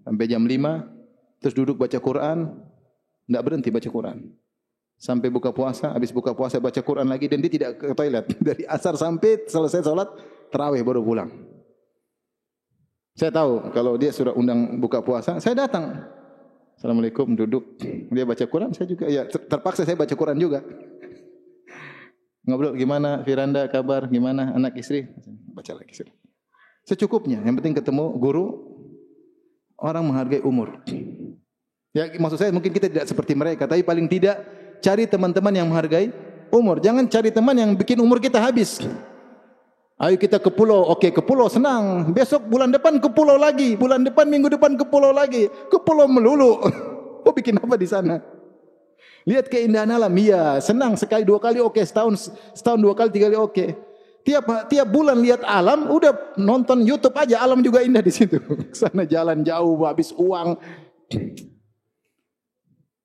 S2: sampai jam 5, terus duduk baca Quran, tidak berhenti baca Quran. Sampai buka puasa, habis buka puasa baca Quran lagi dan dia tidak ke toilet. Dari asar sampai selesai salat tarawih baru pulang. Saya tahu kalau dia sudah undang buka puasa, saya datang. Assalamualaikum, duduk. Dia baca Quran, saya juga ya terpaksa saya baca Quran juga. Ngobrol gimana Firanda kabar, gimana anak istri? Baca lagi. Secukupnya, yang penting ketemu guru, orang menghargai umur. Ya maksud saya mungkin kita tidak seperti mereka, tapi paling tidak cari teman-teman yang menghargai umur. Jangan cari teman yang bikin umur kita habis. Ayo kita ke pulau, oke ke pulau senang. Besok bulan depan ke pulau lagi, bulan depan minggu depan ke pulau lagi, ke pulau melulu. Oh bikin apa di sana? Lihat keindahan alam, iya senang sekali 2 kali oke, setahun 2 kali 3 kali oke. Tiap bulan lihat alam, udah nonton YouTube aja alam juga indah di situ. Sana jalan jauh, habis uang.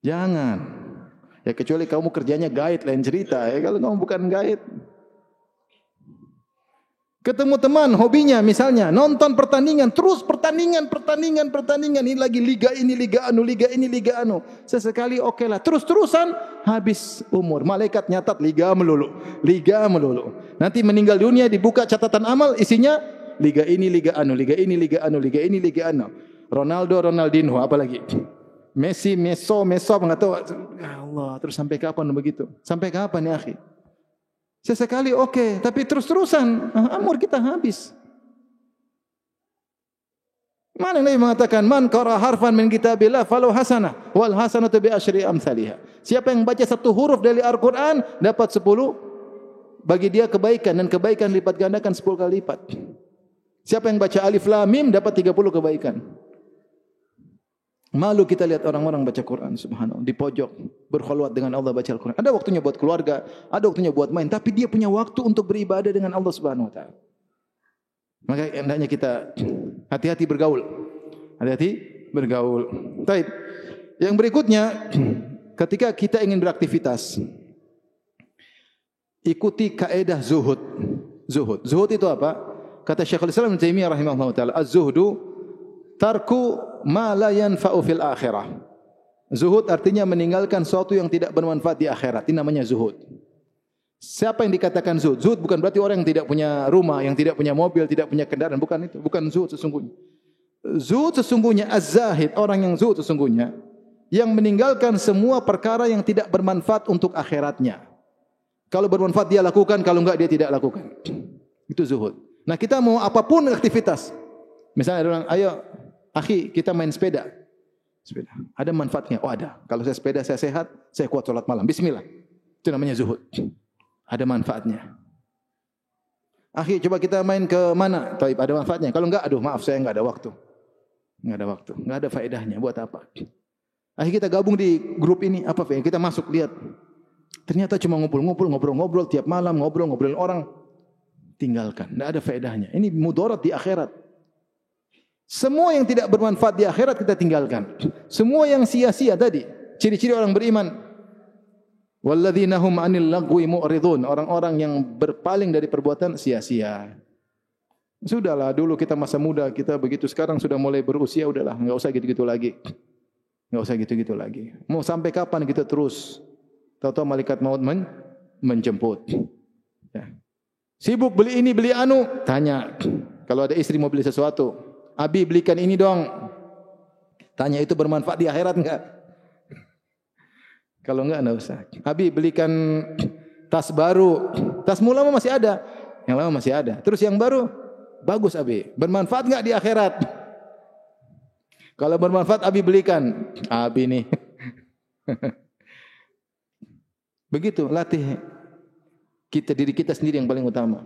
S2: Jangan. Ya kecuali kamu kerjanya guide lain cerita. Ya kalau kamu bukan guide. Ketemu teman, hobinya misalnya nonton pertandingan, terus pertandingan. Ini lagi liga ini, liga anu. Sesekali oke lah. Terus-terusan habis umur. Malaikat nyatat liga melulu. Nanti meninggal dunia dibuka catatan amal isinya liga ini, liga anu. Ronaldo, Ronaldinho, apalagi Messi, Meso, enggak tahu. Ya Allah, terus sampai kapan begitu? Sampai kapan ya, akhi? Sesekali oke, tapi terus-terusan umur kita habis. Mana Nabi mengatakan, "Man qara harfan min kitabillah falahu hasanah wal hasanatu bi asyri amsalihha." Siapa yang baca 1 huruf dari Al-Qur'an dapat 10 bagi dia kebaikan dan kebaikan lipat gandakan 10 kali lipat. Siapa yang baca alif lam mim dapat 30 kebaikan. Malu kita lihat orang-orang baca Quran, subhanallah, di pojok, berkhulwat dengan Allah baca Al-Quran. Ada waktunya buat keluarga, ada waktunya buat main, tapi dia punya waktu untuk beribadah dengan Allah Subhanahu wa taala. Maka hendaknya kita hati-hati bergaul. Baik. Yang berikutnya, ketika kita ingin beraktivitas, ikuti kaedah zuhud. Zuhud itu apa? Kata Syekhul Islam Ibnu Taimiyah rahimahullah taala, az-zuhdu tarku ma la yanfa'u fil akhirah. Zuhud artinya meninggalkan sesuatu yang tidak bermanfaat di akhirat. Ini namanya zuhud. Siapa yang dikatakan zuhud? Zuhud bukan berarti orang yang tidak punya rumah, yang tidak punya mobil, tidak punya kendaraan. Bukan itu. Bukan zuhud sesungguhnya. Zuhud sesungguhnya, az-zahid, orang yang zuhud sesungguhnya, yang meninggalkan semua perkara yang tidak bermanfaat untuk akhiratnya. Kalau bermanfaat dia lakukan, kalau enggak dia tidak lakukan. Itu zuhud. Nah, kita mau apapun aktivitas. Misalnya ada orang, ayo akhi kita main sepeda. Sepeda. Ada manfaatnya? Oh ada. Kalau saya sepeda saya sehat, saya kuat sholat malam. Bismillah. Itu namanya zuhud. Ada manfaatnya. Akhi coba kita main ke mana? Taib, ada manfaatnya. Kalau enggak, aduh maaf saya enggak ada waktu. Enggak ada waktu. Enggak ada faedahnya. Buat apa? Akhi kita gabung di grup ini. Apa faedah? Kita masuk lihat. Ternyata cuma ngobrol tiap malam, ngobrolin orang. Tinggalkan. Tidak ada faedahnya. Ini mudarat di akhirat. Semua yang tidak bermanfaat di akhirat kita tinggalkan. Semua yang sia-sia tadi. Ciri-ciri orang beriman. Walladzina hum 'anil lagwi mu'ridun. Orang-orang yang berpaling dari perbuatan sia-sia. Sudahlah, dulu kita masa muda, kita begitu, sekarang sudah mulai berusia, udahlah, enggak usah gitu-gitu lagi. Enggak usah gitu-gitu lagi. Mau sampai kapan kita terus? Tahu-tahu malaikat maut menjemput. Ya. Sibuk beli ini, beli anu, tanya. Kalau ada istri mau beli sesuatu, Abi belikan ini dong. Tanya itu bermanfaat di akhirat enggak? Kalau enggak usah. Abi belikan tas baru. Tas lama masih ada. Yang lama masih ada. Terus yang baru, bagus Abi. Bermanfaat enggak di akhirat? Kalau bermanfaat Abi belikan. Abi nih. Begitu, latih diri kita sendiri yang paling utama.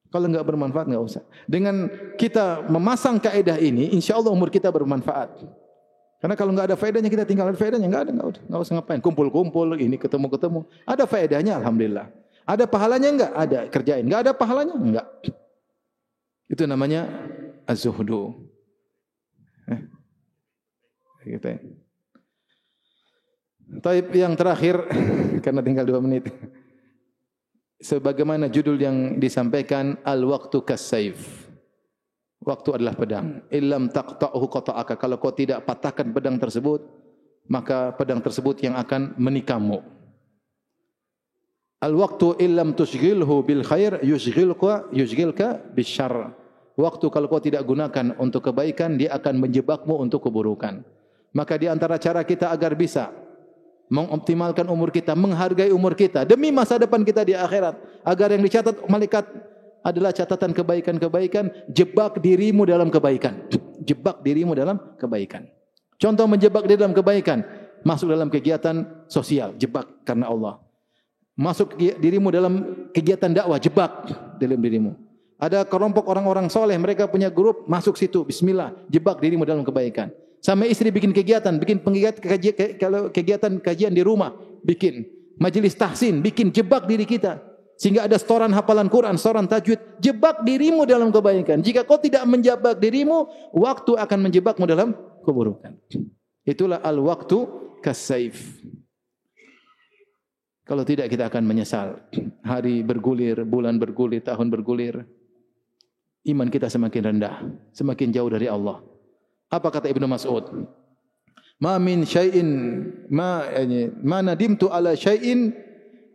S2: Kalau enggak bermanfaat enggak usah. Dengan kita memasang kaidah ini, insyaallah umur kita bermanfaat. Karena kalau enggak ada faedahnya kita tinggal, ada faedahnya enggak usah ngapain. Kumpul-kumpul, ini ketemu-ketemu. Ada faedahnya alhamdulillah. Ada pahalanya enggak? Ada, kerjain. Enggak ada pahalanya? Enggak. Itu namanya az-zuhdu. Gitu ya. Taib yang terakhir karena tinggal 2 menit. Sebagaimana judul yang disampaikan, al-waqtu kas-saif. Waktu adalah pedang. Illam taqta'hu qata'aka. Kalau kau tidak patahkan pedang tersebut, maka pedang tersebut yang akan menikamu. Al-waqtu illam tushghilhu bil khair yushghilka bisyarr. Waktu kalau kau tidak gunakan untuk kebaikan, dia akan menjebakmu untuk keburukan. Maka di antara cara kita agar bisa mengoptimalkan umur kita, menghargai umur kita demi masa depan kita di akhirat, agar yang dicatat malaikat adalah catatan kebaikan-kebaikan, jebak dirimu dalam kebaikan. Jebak dirimu dalam kebaikan. Contoh menjebak diri dalam kebaikan, masuk dalam kegiatan sosial, jebak karena Allah. Masuk dirimu dalam kegiatan dakwah, jebak dalam dirimu. Ada kelompok orang-orang soleh, mereka punya grup, masuk situ, bismillah, jebak dirimu dalam kebaikan. Sama istri bikin kegiatan kajian di rumah, bikin majelis tahsin, bikin jebak diri kita. Sehingga ada setoran hafalan Quran, setoran tajwid, jebak dirimu dalam kebaikan. Jika kau tidak menjebak dirimu, waktu akan menjebakmu dalam keburukan. Itulah al-waqtu kas-saif. Kalau tidak kita akan menyesal. Hari bergulir, bulan bergulir, tahun bergulir. Iman kita semakin rendah, semakin jauh dari Allah. Apa kata Ibnu Mas'ud? Ma min syai'in ma nadimtu ala syai'in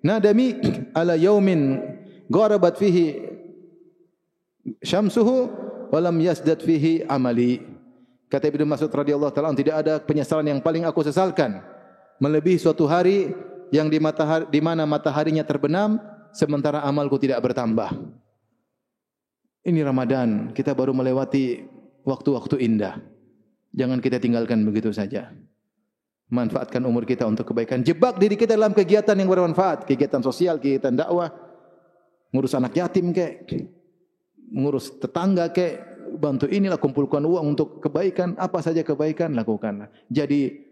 S2: nadami ala yaumin gharabat fihi syamsuhu wa lam yasdad fihi amali. Kata Ibnu Mas'ud radhiyallahu taala, tidak ada penyesalan yang paling aku sesalkan melebihi suatu hari yang di mana mataharinya terbenam sementara amalku tidak bertambah. Ini Ramadan, kita baru melewati waktu-waktu indah. Jangan kita tinggalkan begitu saja. Manfaatkan umur kita untuk kebaikan. Jebak diri kita dalam kegiatan yang bermanfaat. Kegiatan sosial, kegiatan dakwah. Ngurus anak yatim kek. Ngurus tetangga kek. Bantu inilah, kumpulkan uang untuk kebaikan. Apa saja kebaikan, lakukanlah. Jadi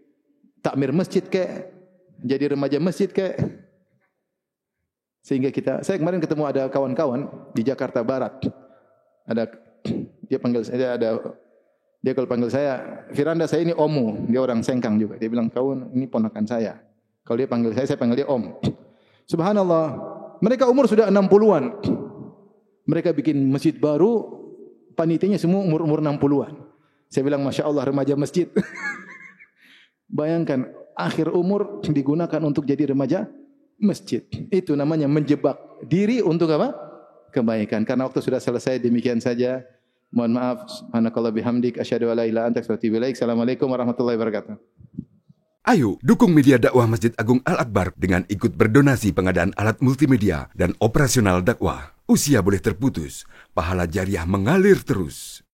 S2: takmir masjid kek. Jadi remaja masjid kek. Sehingga saya kemarin ketemu ada kawan-kawan di Jakarta Barat. Dia kalau panggil saya, Firanda saya ini Omu, dia orang Sengkang juga. Dia bilang, kawan ini ponakan saya. Kalau dia panggil saya panggil dia Om. Subhanallah, mereka umur sudah 60-an. Mereka bikin masjid baru, panitianya semua umur-umur 60-an. Saya bilang, Masya Allah, remaja masjid. Bayangkan, akhir umur digunakan untuk jadi remaja masjid. Itu namanya menjebak diri untuk apa? Kebaikan. Karena waktu sudah selesai, demikian saja. Mohon maaf. Subhanakallah bihamdik. Asyhadu an la ilaha illa anta astaghfiruka wa atubu ilaik. Assalamualaikum warahmatullahi wabarakatuh.
S1: Ayo, dukung media dakwah Masjid Agung Al-Akbar dengan ikut berdonasi pengadaan alat multimedia dan operasional dakwah. Usia boleh terputus, pahala jariah mengalir terus.